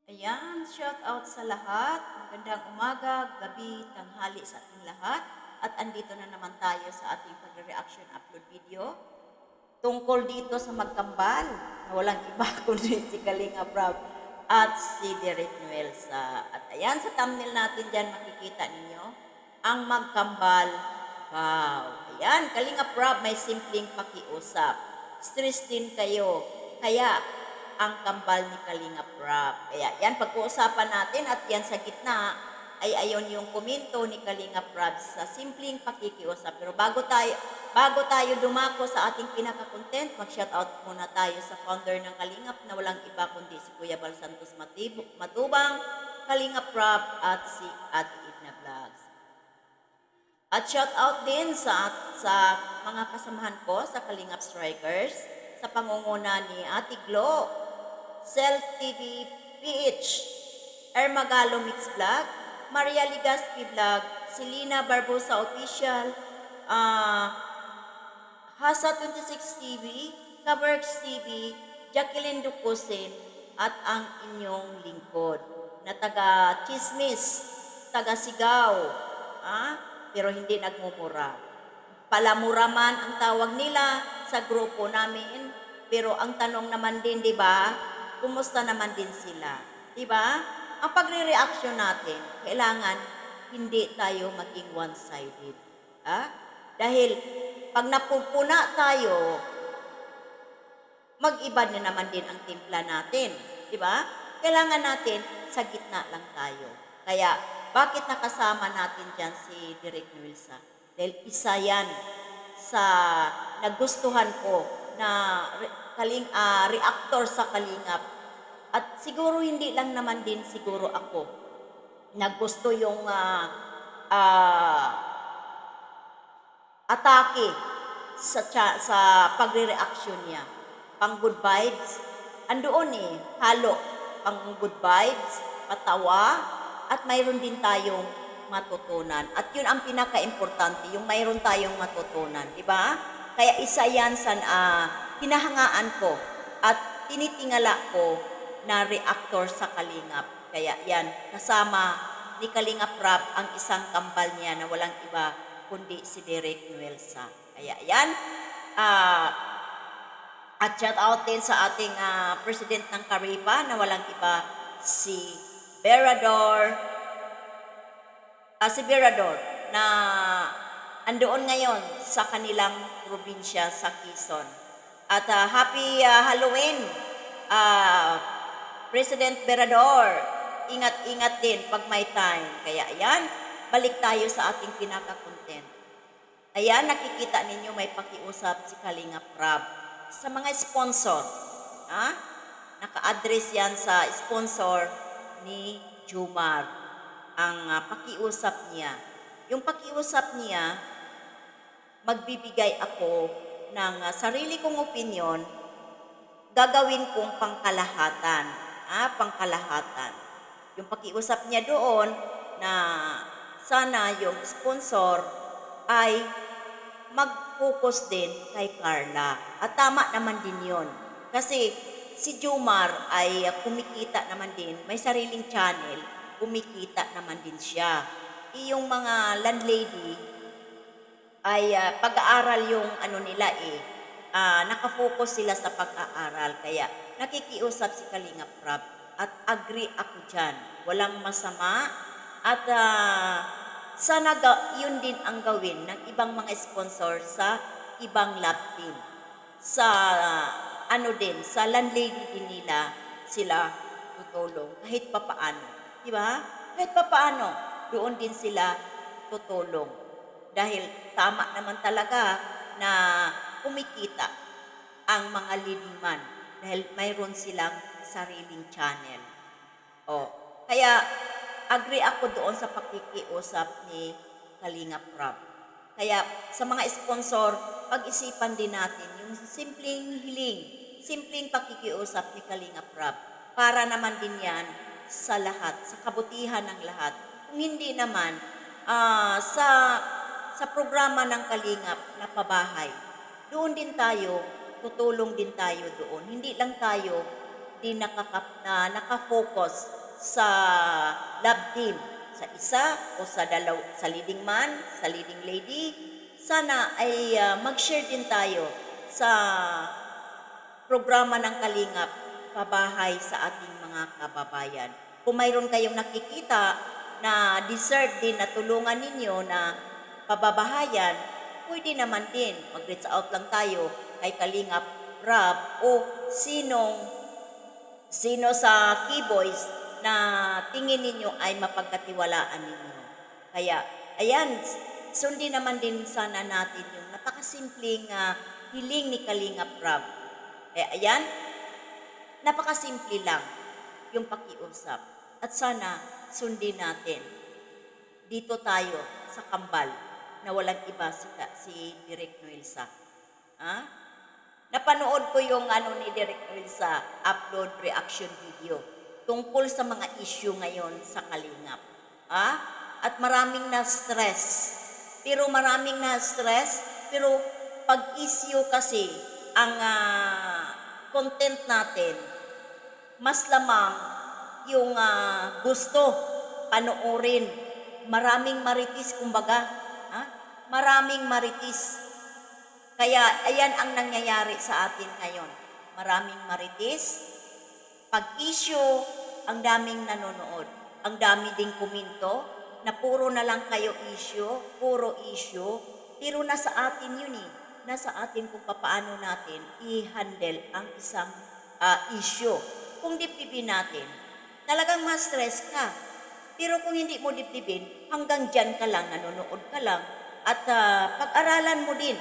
Ayan, shout out sa lahat. Magandang umaga, gabi, tanghali sa ating lahat. At andito na naman tayo sa ating pag-reaction upload video. Tungkol dito sa magkambal na walang iba kundi si Kalinga Prab at si Derek Nuelsa. At ayan, sa thumbnail natin dyan makikita ninyo ang magkambal. Wow! Ayan, Kalinga Prab may simpleng pakiusap. Stress din kayo. Kaya ang kambal ni Kalinga Prab. Kaya yan, pag-uusapan natin at yan sa gitna ay ayon yung komento ni Kalinga Prab sa simpleng pakikiusap. Pero bago tayo dumako sa ating pinaka-content, mag-shoutout muna tayo sa founder ng Kalingap na walang iba kundi si Kuya Bal Santos Matubang, Kalinga Prab at si Ate Edna Vlogs. At shoutout din sa mga kasamahan ko sa Kalingap Strikers sa pangunguna ni Ate Glo, Self TV PH, Ermagalo Mix Vlog, Maria Ligaspi Vlog, Selena Barbosa Official, Hasa 26 TV, Kaberks TV, Jacqueline Ducusin, at ang inyong lingkod na taga chismis, taga sigaw, pero hindi nagmumura. Palamura man ang tawag nila sa grupo namin, pero ang tanong naman din, di ba, kumusta naman din sila? Di ba? Ang pagre-reaction natin, kailangan hindi tayo maging one-sided. Dahil pag napupuna tayo, mag-iba na naman din ang timpla natin. Di ba? Kailangan natin sa gitna lang tayo. Kaya, bakit nakasama natin dyan si Derek Nuelsa? Dahil isa yan sa nagustuhan ko na reactor sa Kalingap. At siguro hindi lang naman din siguro ako nagusto yung atake sa pagre-reaction niya. Pang good vibes, andoon halo. Pang good vibes, patawa, at mayroon din tayong matutunan. At yun ang pinaka-importante, yung mayroon tayong matutunan, di ba? Kaya isa yan sa hinahangaan ko at tinitingala ko na reactor sa Kalingap. Kaya yan, kasama ni Kalinga Prab ang isang kambal niya na walang iba kundi si Derek Nuelsa. Kaya yan, at shout out din sa ating president ng Cariba na walang iba si Berador, na andoon ngayon sa kanilang probinsya sa Quezon. At happy Halloween, President Berador. Ingat-ingat din pag may time. Kaya ayan, balik tayo sa ating pinaka-content. Ayan, nakikita ninyo may pakiusap si Kalinga Prab sa mga sponsor. Naka-address yan sa sponsor ni Jumar. Ang pakiusap niya. Yung pakiusap niya, magbibigay ako ng sarili kong opinion, gagawin kong pangkalahatan. Pangkalahatan. Yung pakiusap niya doon na sana yung sponsor ay mag-focus din kay Carla. At tama naman din yon. Kasi si Jumar ay kumikita naman din, may sariling channel, kumikita naman din siya. Yung mga landlady ay pag-aaral yung nila nakafocus sila sa pag-aaral. Kaya nakikiusap si Kalinga Prab at agree ako dyan. Walang masama at sana yun din ang gawin ng ibang mga sponsor sa ibang lab team. Sa sa landlady din nila sila tutulong kahit papaano. Diba? Kahit papaano, doon din sila tutulong. Dahil tama naman talaga na kumikita ang mga leading man dahil mayroon silang sariling channel. Kaya agree ako doon sa pakikiusap ni Kalinga Prab. Kaya sa mga sponsor, pag-isipan din natin yung simpleng hiling, simpleng pakikiusap ni Kalinga Prab para naman din yan sa lahat, sa kabutihan ng lahat. Kung hindi naman, sa programa ng Kalingap na pabahay, doon din tayo, tutulong din tayo doon. Hindi lang tayo hindi nakafocus sa love team, sa isa o sa leading man, sa leading lady, sana ay mag-share din tayo sa programa ng Kalingap pabahay sa ating mga kababayan. Kung mayroon kayong nakikita na deserve din na tulungan ninyo na pababahayan, pwede naman din mag-reach out lang tayo kay Kalingap Rab o sino sa Keyboys na tingin ninyo ay mapagkatiwalaan ninyo. Kaya, ayan, sundin naman din sana natin yung napakasimpleng hiling ni Kalingap Rab. Ayan, napakasimple lang yung pakiusap. At sana sundin natin. Dito tayo sa Kambal na walang iba si Direk Noelsa. Napanood ko yung ni Direk Noelsa upload reaction video tungkol sa mga issue ngayon sa Kalingap. At maraming na-stress. Pero pag issue kasi ang content natin, mas lamang yung gusto panoorin. Maraming maritis, kumbaga. Maraming maritis. Kaya ayan ang nangyayari sa atin ngayon. Maraming maritis. Pag issue, ang daming nanonood. Ang dami ding komento na puro na lang kayo puro issue. Pero nasa atin yun eh. Nasa atin kung paano natin i-handle ang isang issue. Kung dibdibin natin, talagang ma-stress ka. Pero kung hindi mo dibdibin, hanggang dyan ka lang, nanonood ka lang. At pag-aralan mo din,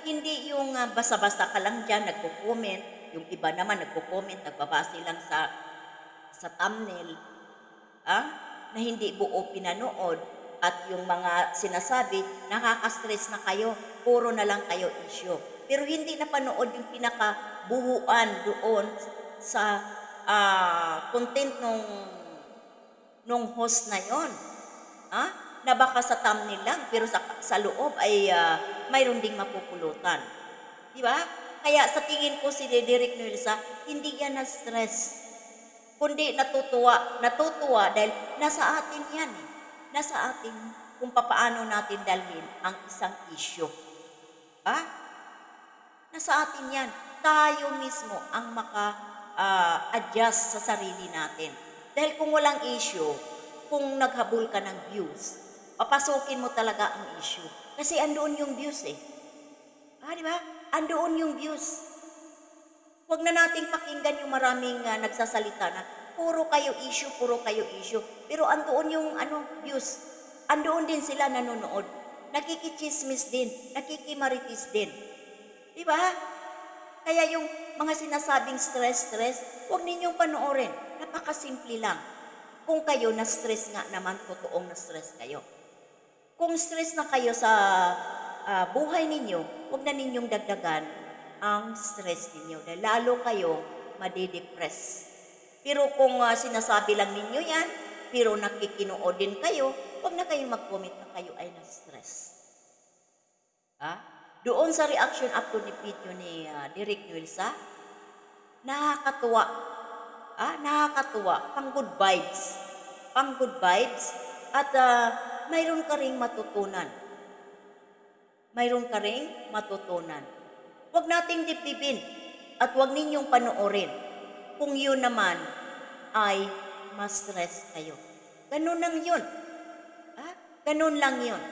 hindi yung basta-basta ka lang dyan, nagko-comment. Yung iba naman nagko-comment, nagbabase lang sa thumbnail, na hindi buo pinanood. At yung mga sinasabi, nakaka-stress na kayo, puro na lang kayo issue. Pero hindi napanood yung pinakabuuan doon sa content nung host na yon. Na baka sa thumbnail lang, pero sa loob ay mayroon ding mapupulutan. Di ba? Kaya sa tingin ko si Direk Noelsa, hindi yan na-stress. Kundi natutuwa dahil nasa atin yan eh. Nasa atin kung paano natin dalhin ang isang issue. Nasa atin yan. Tayo mismo ang maka-adjust sa sarili natin. Dahil kung walang issue, kung naghabol ka ng views, papasukin mo talaga ang issue. Kasi andoon yung views eh. Di ba? Andoon yung views. Huwag na nating pakinggan yung maraming nagsasalita na puro kayo issue. Pero andoon yung views. Andoon din sila nanonood. Nakikichismis din, nakikimaritis din. Di ba? Kaya yung mga sinasabing stress, huwag ninyong panoorin. Napakasimple lang. Kung kayo na-stress nga naman, totoong na-stress kayo. Kung stress na kayo sa buhay ninyo, huwag na ninyong dagdagan ang stress ninyo. Dahil lalo kayong madidepress. Pero kung sinasabi lang ninyo yan, pero nakikinood din kayo, huwag na kayong mag-comment na kayo ay na-stress. Doon sa reaction upload ni video ni Direk Noelsa, nakakatuwa. Nakakatuwa. Pang good vibes. At mayroon ka ring matutunan. Huwag nating dibdibin at huwag ninyong panoorin kung yun naman ay ma-stress kayo. Ganun lang yun. Ganun lang yun.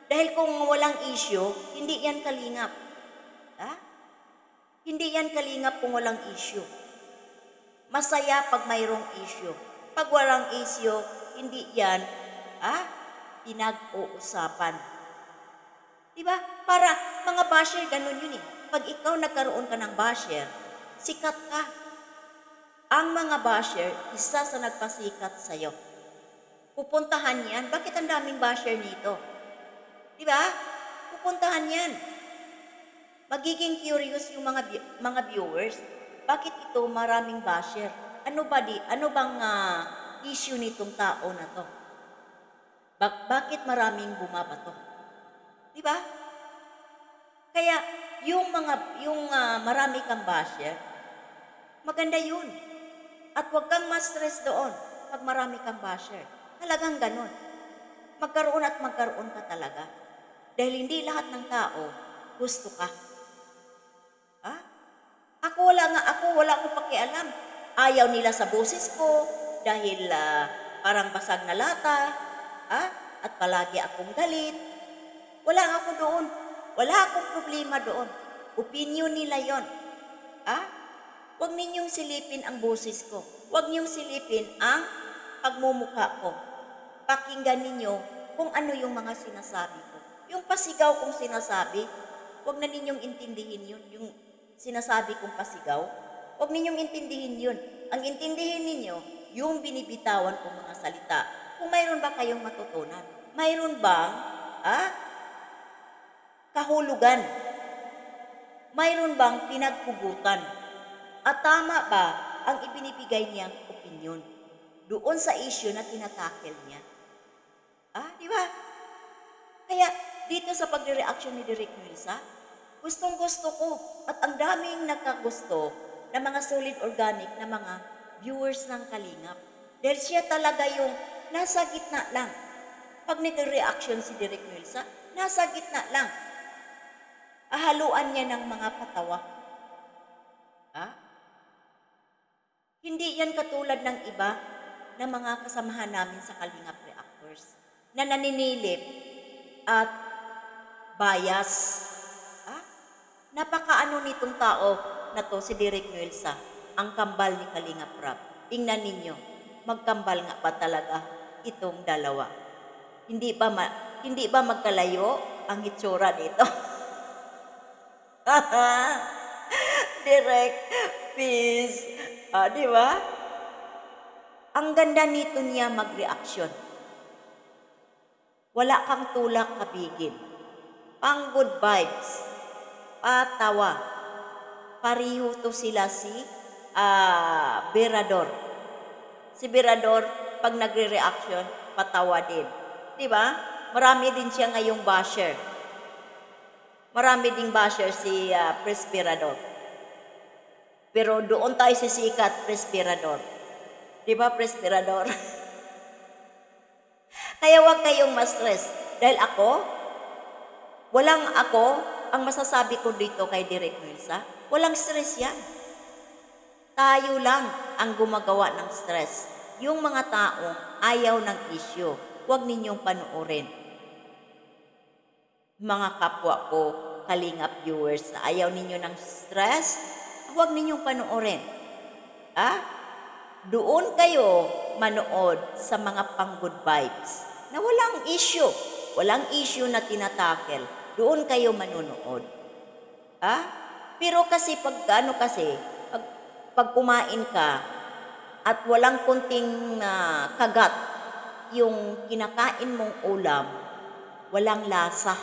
Dahil kung walang issue, hindi yan kalingap. Hindi yan kalingap kung walang issue. Masaya pag mayroong issue. Pag walang issue, hindi yan pinag-uusapan. Diba? Para mga basher, ganun yun eh. Pag ikaw nagkaroon ka ng basher, sikat ka. Ang mga basher, isa sa nagpasikat sa'yo. Pupuntahan yan. Bakit ang daming basher nito? Diba? Pupuntahan yan. Magiging curious yung mga viewers. Bakit ito maraming basher? Ano bang issue nitong tao na to? Bakit maraming bumabato? Diba? Kaya yung marami kang basher, maganda yun. At huwag kang ma-stress doon pag marami kang basher. Talagang ganun. Magkaroon at magkaroon ka talaga. Dahil hindi lahat ng tao gusto ka. Ah? Wala akong pakialam. Ayaw nila sa boses ko dahil parang basag na lata. At palagi akong galit. Wala ako doon. Wala akong problema doon. Opinion nila yon. Huwag ninyong silipin ang boses ko. Huwag ninyong silipin ang pagmumukha ko. Pakinggan ninyo kung ano yung mga sinasabi ko. Yung pasigaw kong sinasabi, huwag na ninyong intindihin yun. Yung sinasabi kong pasigaw, huwag ninyong intindihin yun. Ang intindihin ninyo, yung binibitawan kong mga salita. Kung mayroon ba kayong matutunan? Mayroon bang kahulugan? Mayroon bang pinaghugutan? At tama ba ang ibinibigay niyang opinion doon sa issue na tinatakel niya? Di ba? Kaya dito sa pagre-reaction ni Direk Nuelsa, gustong-gusto ko at ang daming nakagusto na mga solid organic na mga viewers ng Kalingap. Dahil siya talaga yung nasa gitna lang. Pag nagre-reaction si Direk Nuelsa, nasa gitna lang. Haluan niya ng mga patawa. Hindi yan katulad ng iba na mga kasamahan namin sa Kalingap Reactors na naninilip at bias. Napakaano nitong tao na to, si Direk Nuelsa, ang kambal ni Kalingap Rap. Tingnan ninyo, magkambal nga pa talaga itong dalawa. Hindi ba magkalayo ang itsura dito? Direk, peace. Di ba? Ang ganda nito niya mag-reaction. Wala kang tulak kabigin. Pang good vibes. Patawa. Pariho to sila si Berador. Si Berador, pag nagre-reaction, patawa din. Di ba? Marami din siya ngayong basher. Marami ding basher si Berador. Pero doon tayo sisikat, Berador. Di ba, Berador? Kaya huwag kayong ma-stress. Dahil ang masasabi ko dito kay Direk Nuelsa, walang stress yan. Tayo lang ang gumagawa ng stress. Yung mga taong ayaw ng issue, huwag ninyong panuorin. Mga kapwa ko, Kalingap viewers, na ayaw ninyo ng stress, huwag ninyong panoorin. Doon kayo manood sa mga pang-good vibes na walang issue. Walang issue na tinatakel. Doon kayo manonood. Pero kasi pag kumain ka at walang kunting kagat yung kinakain mong ulam, walang lasa.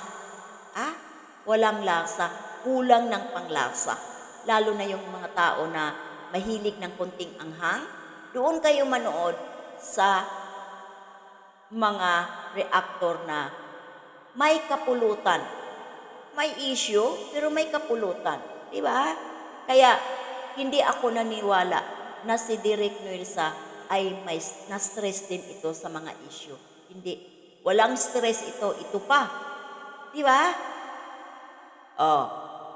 Walang lasa. Kulang ng panglasa. Lalo na yung mga tao na mahilig ng kunting anghang, doon kayo manood sa mga reactor na may kapulutan. May issue, pero may kapulutan. Diba? Kaya, hindi ako naniwala na si Direk Nuelsa ay may na-stress din ito sa mga issue. Hindi. Walang stress ito. Ito pa. Diba?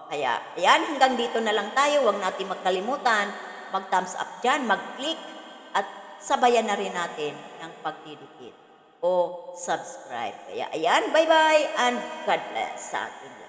Kaya, ayan, hanggang dito na lang tayo. Huwag natin magkalimutan, mag-thumbs up dyan, mag-click, at sabayan na rin natin ng pagdidikit o subscribe. Kaya, ayan, bye-bye, and God bless sa ating lahat.